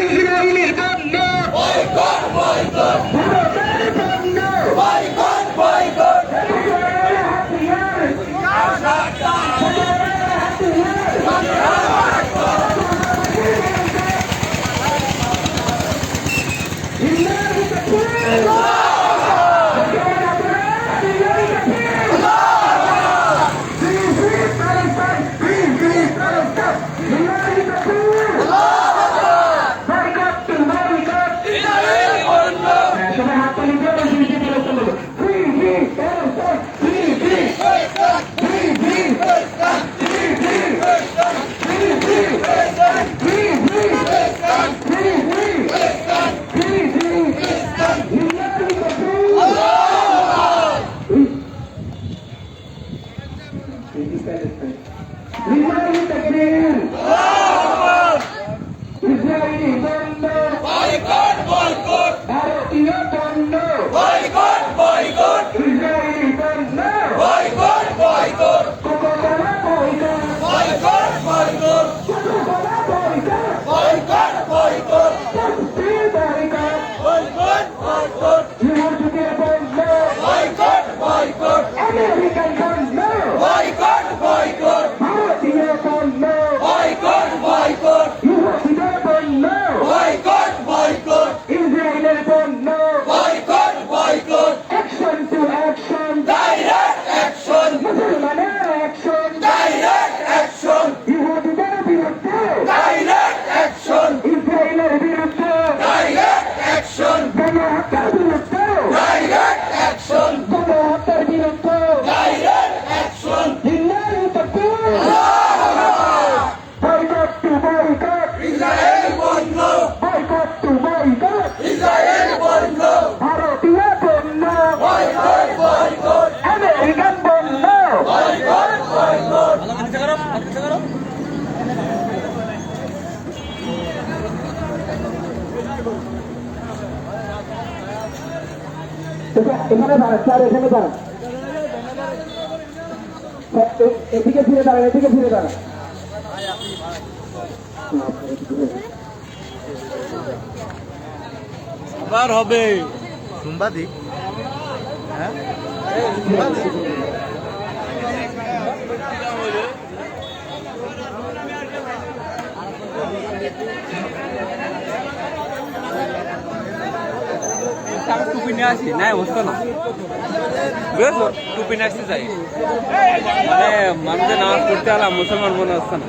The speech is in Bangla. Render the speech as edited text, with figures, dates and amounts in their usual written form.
ইসরায়েলের পণ্য ভারতের পণ্য এখানে দাঁড়ান স্যার, এখানে দাঁড়ান, এদিকে ফিরে দাঁড়ান, এদিকে ফিরে দাঁড়ান। আবার হবে সাংবাদিক, হ্যাঁ টুপি নিয়ে আসি না বসতো না, বুঝেছো? টুপি নিয়ে আসতে চাই মানে মানুষের নামাজ পড়তে হলাম, মুসলমান মনে হচ্ছে না।